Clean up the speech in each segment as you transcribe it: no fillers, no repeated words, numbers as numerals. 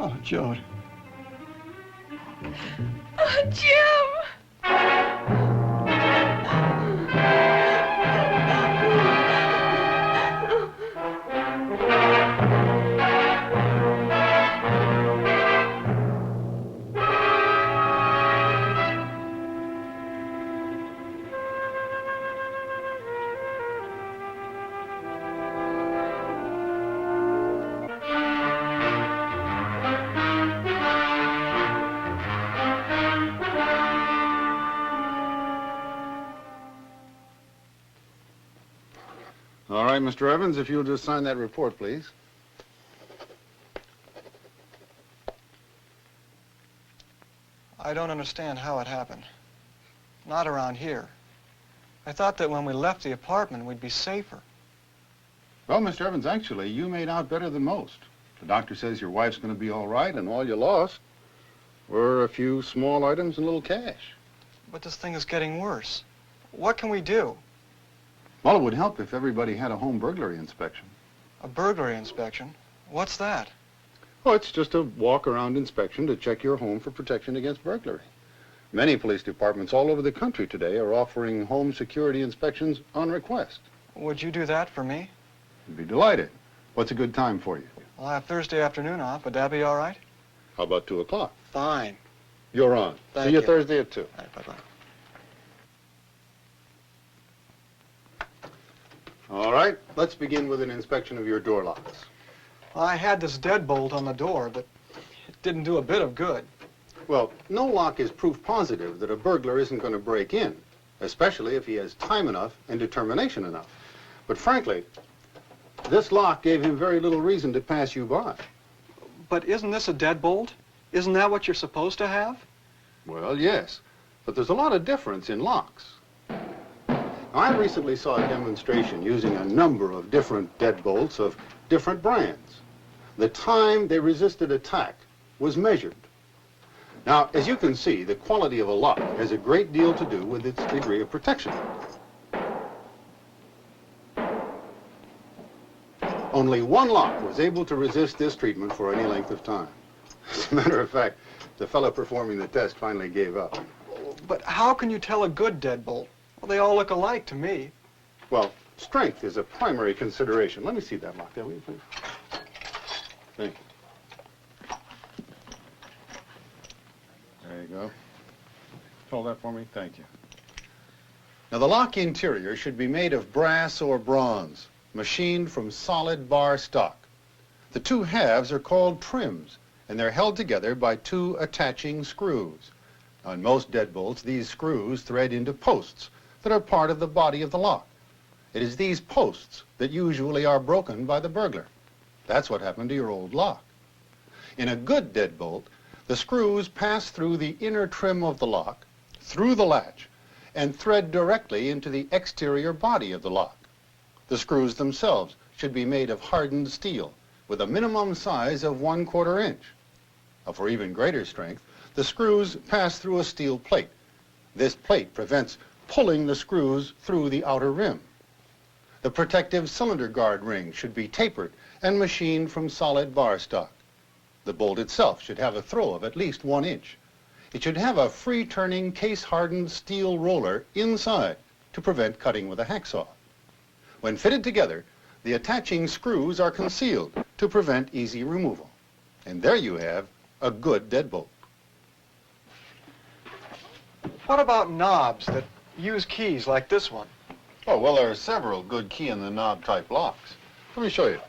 Oh, Jode. Oh, Jim! All right, Mr. Evans, if you'll just sign that report, please. I don't understand how it happened. Not around here. I thought that when we left the apartment, we'd be safer. Well, Mr. Evans, actually, you made out better than most. The doctor says your wife's going to be all right, and all you lost were a few small items and a little cash. But this thing is getting worse. What can we do? Well, it would help if everybody had a home burglary inspection. A burglary inspection? What's that? Oh, it's just a walk-around inspection to check your home for protection against burglary. Many police departments all over the country today are offering home security inspections on request. Would you do that for me? I'd be delighted. What's a good time for you? Well, I have Thursday afternoon off. Would that be all right? How about 2 o'clock? Fine. You're on. Thank See you you. Thursday at 2. All right, bye-bye. All right, let's begin with an inspection of your door locks. Well, I had this deadbolt on the door, but it didn't do a bit of good. Well, no lock is proof positive that a burglar isn't going to break in, especially if he has time enough and determination enough. But frankly, this lock gave him very little reason to pass you by. But isn't this a deadbolt? Isn't that what you're supposed to have? Well, yes, but there's a lot of difference in locks. Now, I recently saw a demonstration using a number of different deadbolts of different brands. The time they resisted attack was measured. Now, as you can see, the quality of a lock has a great deal to do with its degree of protection. Only one lock was able to resist this treatment for any length of time. As a matter of fact, the fellow performing the test finally gave up. But how can you tell a good deadbolt? Well, they all look alike to me. Well, strength is a primary consideration. Let me see that lock there, will you, please? Thank you. There you go. Hold that for me. Thank you. Now, the lock interior should be made of brass or bronze, machined from solid bar stock. The two halves are called trims, and they're held together by two attaching screws. On most deadbolts, these screws thread into posts that are part of the body of the lock. It is these posts that usually are broken by the burglar. That's what happened to your old lock. In a good deadbolt, the screws pass through the inner trim of the lock, through the latch, and thread directly into the exterior body of the lock. The screws themselves should be made of hardened steel with a minimum size of 1/4 inch. For even greater strength, the screws pass through a steel plate. This plate prevents pulling the screws through the outer rim. The protective cylinder guard ring should be tapered and machined from solid bar stock. The bolt itself should have a throw of at least 1 inch. It should have a free-turning, case-hardened steel roller inside to prevent cutting with a hacksaw. When fitted together, the attaching screws are concealed to prevent easy removal. And there you have a good deadbolt. What about knobs that use keys like this one? Oh, well, there are several good key-in-the-knob type locks. Let me show you.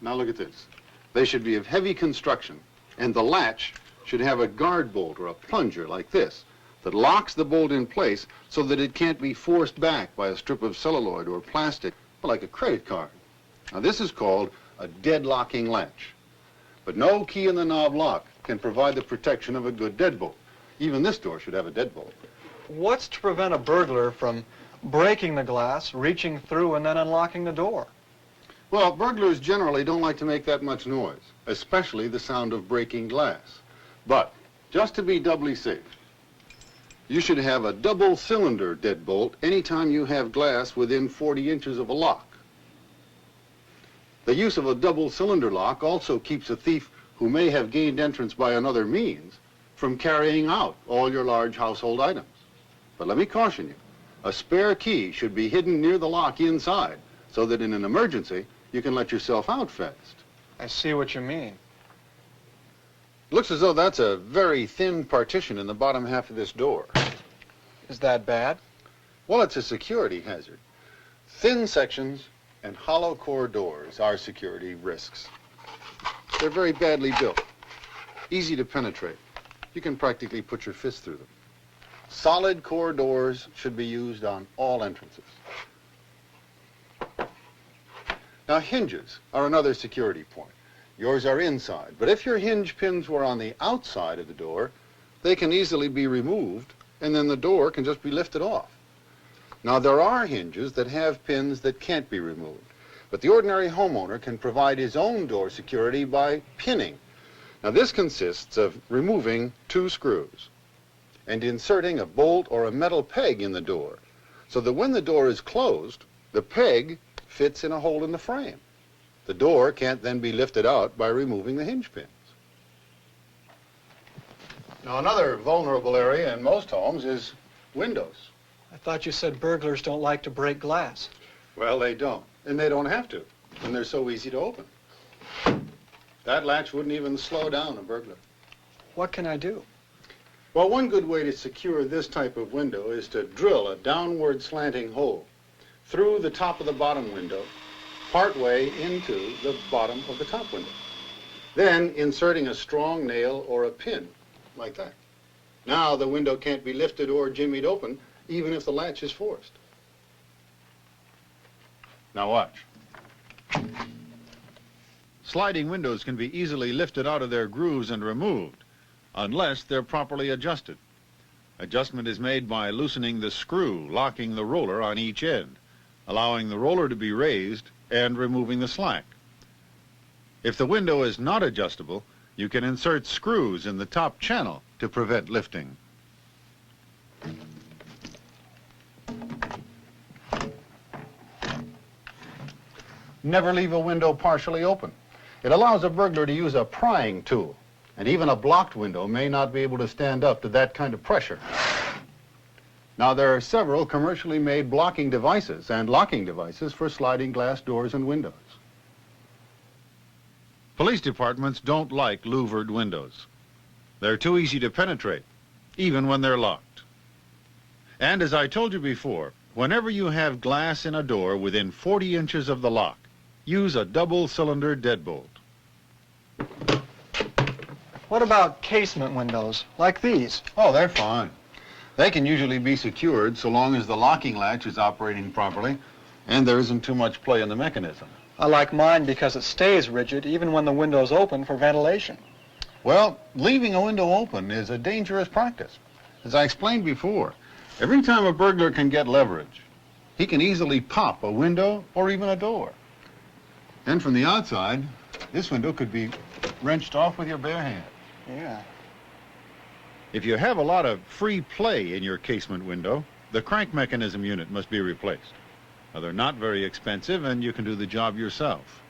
Now look at this. They should be of heavy construction, and the latch should have a guard bolt or a plunger like this that locks the bolt in place so that it can't be forced back by a strip of celluloid or plastic, like a credit card. Now, this is called a deadlocking latch. But no key-in-the-knob lock can provide the protection of a good deadbolt. Even this door should have a deadbolt. What's to prevent a burglar from breaking the glass, reaching through, and then unlocking the door? Well, burglars generally don't like to make that much noise, especially the sound of breaking glass. But just to be doubly safe, you should have a double cylinder deadbolt anytime you have glass within 40 inches of a lock. The use of a double cylinder lock also keeps a thief who may have gained entrance by another means from carrying out all your large household items. But let me caution you, a spare key should be hidden near the lock inside so that in an emergency you can let yourself out fast. I see what you mean. Looks as though that's a very thin partition in the bottom half of this door. Is that bad? Well, it's a security hazard. Thin sections and hollow core doors are security risks. They're very badly built, easy to penetrate. You can practically put your fist through them. Solid core doors should be used on all entrances. Now, hinges are another security point. Yours are inside, but if your hinge pins were on the outside of the door, they can easily be removed, and then the door can just be lifted off. Now, there are hinges that have pins that can't be removed, but the ordinary homeowner can provide his own door security by pinning. Now, this consists of removing 2 screws and inserting a bolt or a metal peg in the door, so that when the door is closed, the peg fits in a hole in the frame. The door can't then be lifted out by removing the hinge pins. Now, another vulnerable area in most homes is windows. I thought you said burglars don't like to break glass. Well, they don't, and they don't have to, and they're so easy to open. That latch wouldn't even slow down a burglar. What can I do? Well, one good way to secure this type of window is to drill a downward slanting hole through the top of the bottom window, partway into the bottom of the top window. Then inserting a strong nail or a pin, like that. Now the window can't be lifted or jimmied open, even if the latch is forced. Now watch. Sliding windows can be easily lifted out of their grooves and removed, unless they're properly adjusted. Adjustment is made by loosening the screw, locking the roller on each end, allowing the roller to be raised, and removing the slack. If the window is not adjustable, you can insert screws in the top channel to prevent lifting. Never leave a window partially open. It allows a burglar to use a prying tool, and even a blocked window may not be able to stand up to that kind of pressure. Now, there are several commercially made blocking devices and locking devices for sliding glass doors and windows. Police departments don't like louvered windows. They're too easy to penetrate, even when they're locked. And as I told you before, whenever you have glass in a door within 40 inches of the lock, use a double-cylinder deadbolt. What about casement windows, like these? Oh, they're fine. They can usually be secured so long as the locking latch is operating properly and there isn't too much play in the mechanism. I like mine because it stays rigid even when the window's open for ventilation. Well, leaving a window open is a dangerous practice. As I explained before, every time a burglar can get leverage, he can easily pop a window or even a door. And from the outside, this window could be wrenched off with your bare hand. Yeah. If you have a lot of free play in your casement window, the crank mechanism unit must be replaced. Now, they're not very expensive, and you can do the job yourself.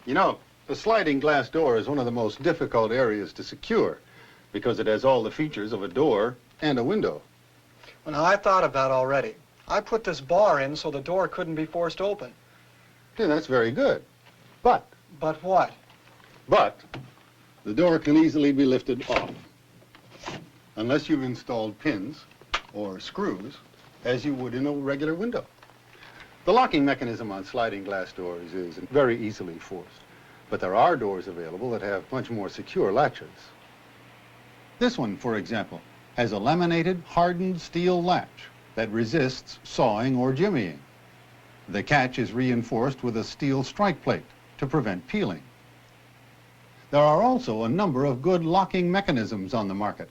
You know, the sliding glass door is one of the most difficult areas to secure because it has all the features of a door and a window. Well, now, I thought of that already. I put this bar in so the door couldn't be forced open. Yeah, that's very good. But But what? the door can easily be lifted off unless you've installed pins or screws as you would in a regular window. The locking mechanism on sliding glass doors is very easily forced, but there are doors available that have much more secure latches. This one, for example, has a laminated, hardened steel latch that resists sawing or jimmying. The catch is reinforced with a steel strike plate to prevent peeling. There are also a number of good locking mechanisms on the market.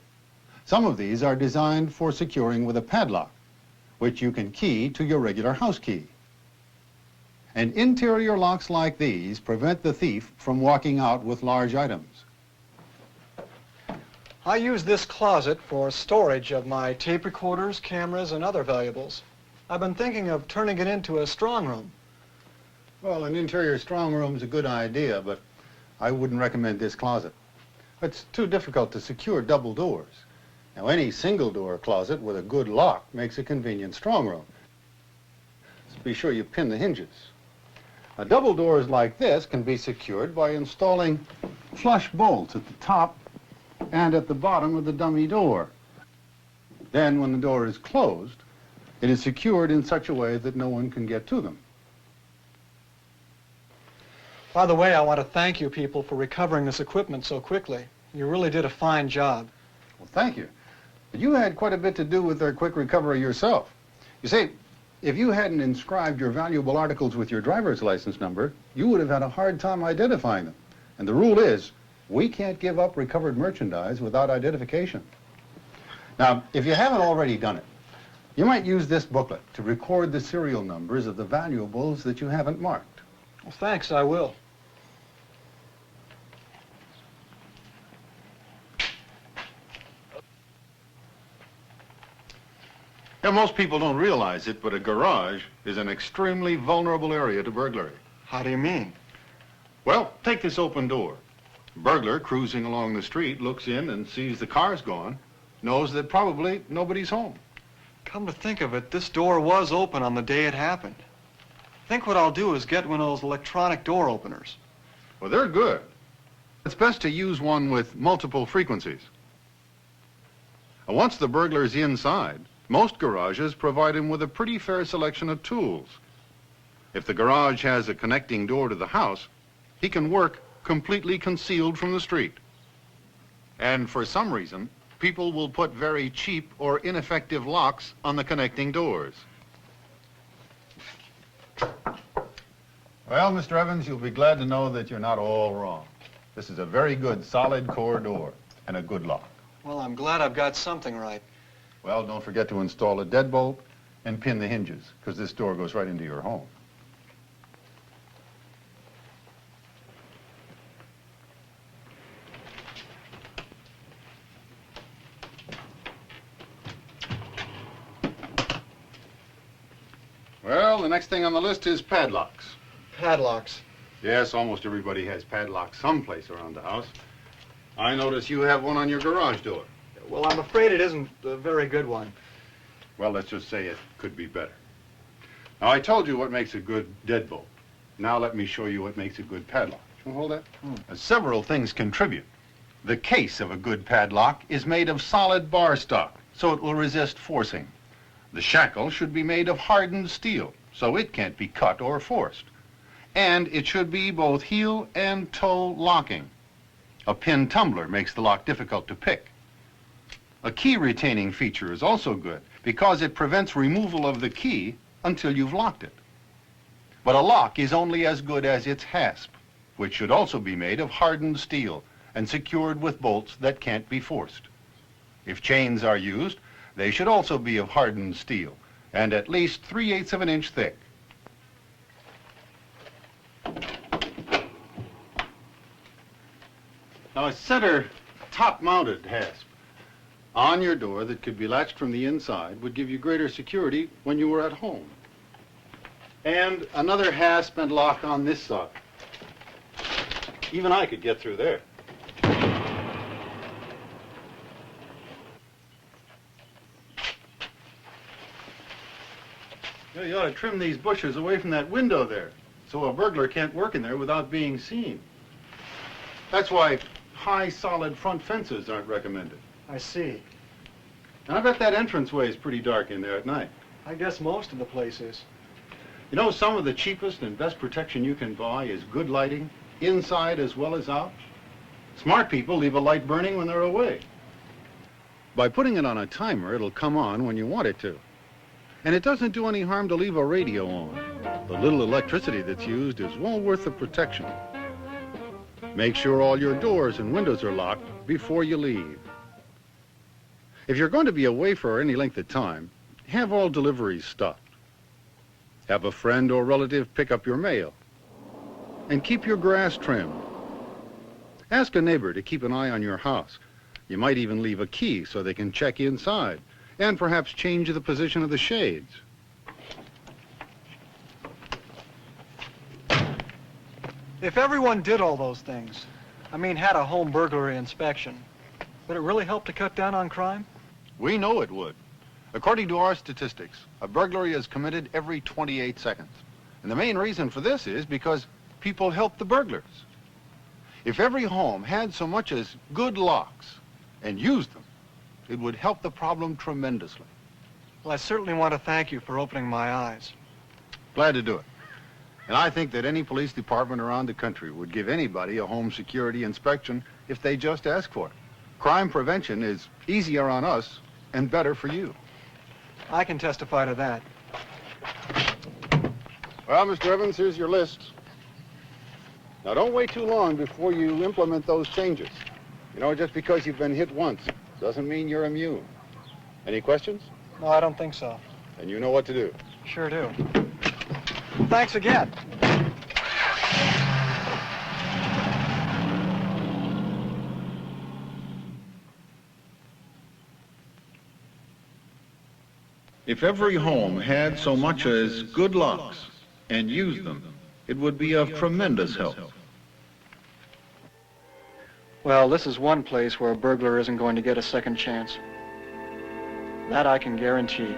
Some of these are designed for securing with a padlock, which you can key to your regular house key. And interior locks like these prevent the thief from walking out with large items. I use this closet for storage of my tape recorders, cameras, and other valuables. I've been thinking of turning it into a strong room. Well, an interior strong room's a good idea, but I wouldn't recommend this closet. It's too difficult to secure double doors. Now, any single door closet with a good lock makes a convenient strong room. So be sure you pin the hinges. Now, double doors like this can be secured by installing flush bolts at the top and at the bottom of the dummy door. Then, when the door is closed, it is secured in such a way that no one can get to them. By the way, I want to thank you people for recovering this equipment so quickly. You really did a fine job. Well, thank you. But you had quite a bit to do with their quick recovery yourself. You see, if you hadn't inscribed your valuable articles with your driver's license number, you would have had a hard time identifying them. And the rule is, we can't give up recovered merchandise without identification. Now, if you haven't already done it, you might use this booklet to record the serial numbers of the valuables that you haven't marked. Well, thanks, I will. Now, most people don't realize it, but a garage is an extremely vulnerable area to burglary. How do you mean? Well, take this open door. A burglar cruising along the street looks in and sees the car's gone, knows that probably nobody's home. Come to think of it, this door was open on the day it happened. I think what I'll do is get one of those electronic door openers. Well, they're good. It's best to use one with multiple frequencies. Once the burglar's inside, most garages provide him with a pretty fair selection of tools. If the garage has a connecting door to the house, he can work completely concealed from the street. And for some reason, people will put very cheap or ineffective locks on the connecting doors. Well, Mr. Evans, you'll be glad to know that you're not all wrong. This is a very good solid core door and a good lock. Well, I'm glad I've got something right. Well, don't forget to install a deadbolt and pin the hinges, because this door goes right into your home. Well, the next thing on the list is padlocks. Padlocks. Yes, almost everybody has padlocks someplace around the house. I notice you have one on your garage door. Well, I'm afraid it isn't a very good one. Well, let's just say it could be better. Now, I told you what makes a good deadbolt. Now let me show you what makes a good padlock. Can you hold that? Several things contribute. The case of a good padlock is made of solid bar stock, so it will resist forcing. The shackle should be made of hardened steel, so it can't be cut or forced. And it should be both heel and toe locking. A pin tumbler makes the lock difficult to pick. A key retaining feature is also good because it prevents removal of the key until you've locked it. But a lock is only as good as its hasp, which should also be made of hardened steel and secured with bolts that can't be forced. If chains are used, they should also be of hardened steel and at least 3/8 of an inch thick. Now, a center top-mounted hasp on your door that could be latched from the inside would give you greater security when you were at home. And another hasp and lock on this side. Even I could get through there. You ought to trim these bushes away from that window there, so a burglar can't work in there without being seen. That's why high, solid front fences aren't recommended. I see. And I bet that entranceway is pretty dark in there at night. I guess most of the place is. You know, some of the cheapest and best protection you can buy is good lighting, inside as well as out. Smart people leave a light burning when they're away. By putting it on a timer, it'll come on when you want it to. And it doesn't do any harm to leave a radio on. The little electricity that's used is well worth the protection. Make sure all your doors and windows are locked before you leave. If you're going to be away for any length of time, have all deliveries stopped. Have a friend or relative pick up your mail. And keep your grass trimmed. Ask a neighbor to keep an eye on your house. You might even leave a key so they can check inside, and perhaps change the position of the shades. If everyone did all those things, I mean had a home burglary inspection, would it really help to cut down on crime? We know it would. According to our statistics, a burglary is committed every 28 seconds. And the main reason for this is because people help the burglars. If every home had so much as good locks and used them, it would help the problem tremendously. Well, I certainly want to thank you for opening my eyes. Glad to do it. And I think that any police department around the country would give anybody a home security inspection if they just ask for it. Crime prevention is easier on us and better for you. I can testify to that. Well, Mr. Evans, here's your list. Now, don't wait too long before you implement those changes. You know, just because you've been hit once doesn't mean you're immune. Any questions? No, I don't think so. And you know what to do. Sure do. Thanks again. If every home had so much as good locks and used them, it would be of tremendous help. Well, this is one place where a burglar isn't going to get a second chance. That I can guarantee.